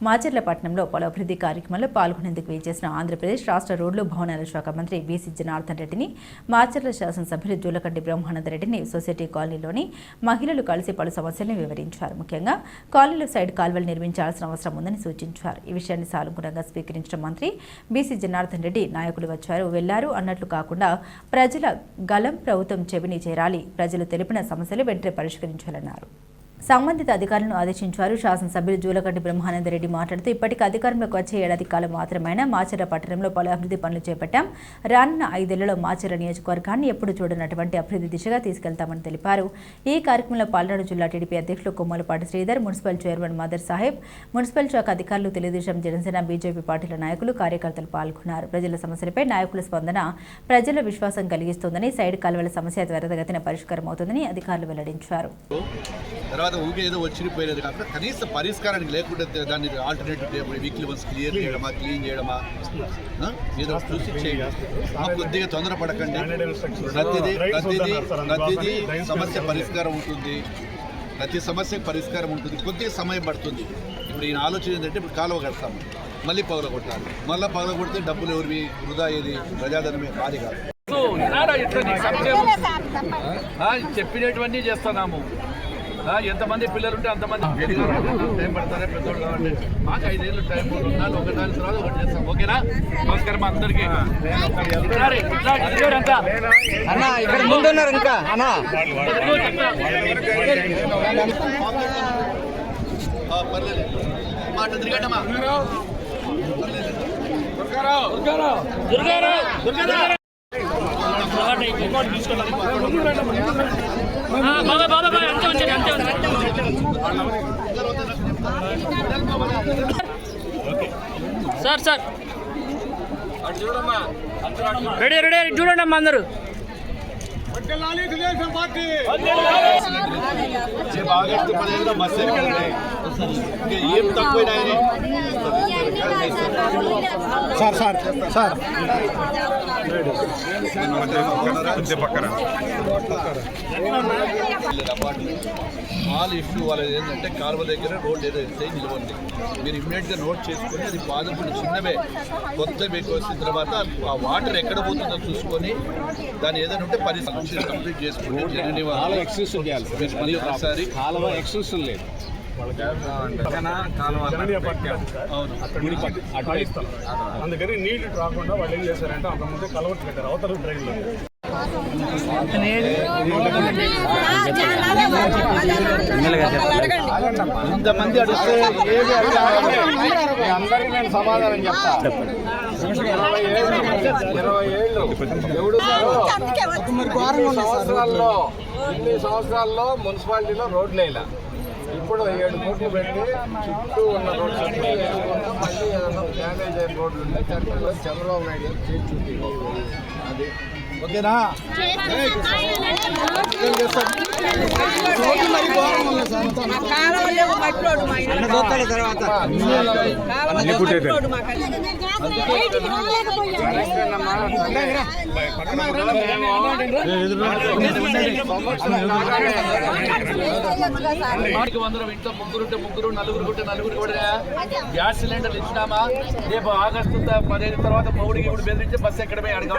మాచర్లపట్నంలో పలు అభివృద్ధి కార్యక్రమాల్లో పాల్గొనేందుకు వేచేసిన ఆంధ్రప్రదేశ్ రాష్ట్ర రోడ్లు భవనాల శాఖ మంత్రి బీసీ జనార్దన్ రెడ్డిని మాచర్ల శాసనసభ్యులు జూలకంటి బ్రహ్మానందరెడ్డిని సొసైటీ కాలనీలోని మహిళలు కలిసి పలు సమస్యలను వివరించారు. ముఖ్యంగా కాలనీలో సైడ్ కాల్వలు నిర్మించాల్సిన అవసరం ఉందని సూచించారు. ఈ విషయాన్ని సానుకూలంగా స్వీకరించిన మంత్రి బీసీ జనార్దన్ రెడ్డి నాయకులు వచ్చారు వెళ్లారు అన్నట్లు కాకుండా ప్రజల గలం ప్రభుత్వం చెవిని చేరాలి, ప్రజలు తెలిపిన సమస్యలు వెంటనే పరిష్కరించాలన్నారు. సంబంధిత అధికారులను ఆదేశించారు. శాసనసభ్యులు జూలకంటి బ్రహ్మానందరెడ్డి మాట్లాడుతూ ఇప్పటికి అధికారంలోకి వచ్చే ఏడాది కాలం మాత్రమైనా మాచర్ల పట్టణంలో పలు అభివృద్ధి పనులు చేపట్టాం. రానున్న 5 ఏళ్లలో మాచర్ల నియోజకవర్గాన్ని ఎప్పుడు చూడనటువంటి అభివృద్ధి దిశగా తీసుకెళ్తామని తెలిపారు. ఈ కార్యక్రమంలో పాల్నాడు జిల్లా టీడీపీ అధ్యక్షులు Kommalapati Sridhar, municipal chairman mother Saheb, municipal శాఖ అధికారులు, తెలుగుదేశం, జనసేన, బీజేపీ పార్టీల నాయకులు, కార్యకర్తలు పాల్గొన్నారు. ప్రజల సమస్యలపై నాయకుల స్పందన ప్రజల విశ్వాసం కలిగిస్తోందని, సైడ్ కాల్వల సమస్య త్వరితగతిన పరిష్కారం అవుతుందని అధికారులు వెల్లడించారు. ఊకే ఏదో వచ్చిపోయినది కాకుండా కనీస పరిష్కారానికి లేకుండా దాన్ని ఆల్టర్నేటివ్ వీక్లీ వన్స్ క్లియర్ చేయడమా, క్లీన్ చేయడమా, ఏదో చూసి చేయండి. కొద్దిగా తొందరపడకండి. ప్రతిదీ సమస్య పరిష్కారం ఉంటుంది. ప్రతి సమస్యకు పరిష్కారం ఉంటుంది. కొద్దిగా సమయం పడుతుంది. ఇప్పుడు ఈయన ఆలోచన ఏంటంటే ఇప్పుడు కాలువ కడతాము, మళ్ళీ పగల కొట్టాలి. మళ్ళీ పగల కొడితే డబ్బులు ఎవరివి వృధా అయ్యేది, ప్రజాధనమే కాదు కాదు. చెప్పినటువన్నీ చేస్తున్నాము. ఎంతమంది పిల్లలు ఉంటే అంతమంది టైం పడతారా పెద్దోళ్ళు కాబట్టి మాకు 5 ఏళ్ళు టైం ఉన్నాను. ఒకటి దాని తర్వాత ఒకటి చేస్తాం. ఓకేనా? నమస్కారం అందరికీ. ఇక్కడ ముందున్నారు ఇంకా సార్ సార్ రెడీ రెడీ చూడండి అమ్మా అందరూ. ఆగస్టు 15 బస్సు ఏం తక్కువ sir sir sir all issue వాళ్ళది ఏంటంటే కాలువ దగ్గర రోడ్ ఏదో ఇస్తే నిలవండి. మీరు ఇమ్మీడియట్గా నోట్ చేసుకొని అది బాధపడి చిన్నవే కొత్త ఎక్కువ వచ్చిన తర్వాత ఆ వాటర్ ఎక్కడ పోతుందో చూసుకొని దాన్ని ఏదైనా ఉంటే పరిస్థితి కంప్లీట్ చేసుకుంటే ఒకసారి కాలువ ఎక్స్టెన్షన్ లేదు. అందుకని నీళ్లు రాకుండా వాళ్ళు ఏం చేశారంటే అంతకుముందే కలవట్టు పెట్టారు అవతల డ్రైన్లో. ఇంతమంది అడిగితే అందరికీ నేను సమాధానం చెప్తా. 20 ఏళ్ళు ఇన్ని సంవత్సరాల్లో మున్సిపాలిటీలో రోడ్లు వేయాల. ఇప్పుడు 7 కోట్లు పెట్టి చుట్టూ ఉన్న రోడ్లు మళ్ళీ డ్యామేజ్ అయిన రోడ్లు ఉన్నాయి. చట్టంలో చంద్రబాబు నాయుడు చేర్చుంది. అది ఓకేనా? ఇంట్లో ముగ్గురు నలుగురు కూడా గ్యాస్ సిలిండర్లు ఇచ్చినామా? రేపు ఆగస్టు 15 తర్వాత పౌడికి ఇప్పుడు బెదిరించి బస్సు ఎక్కడమే అడగ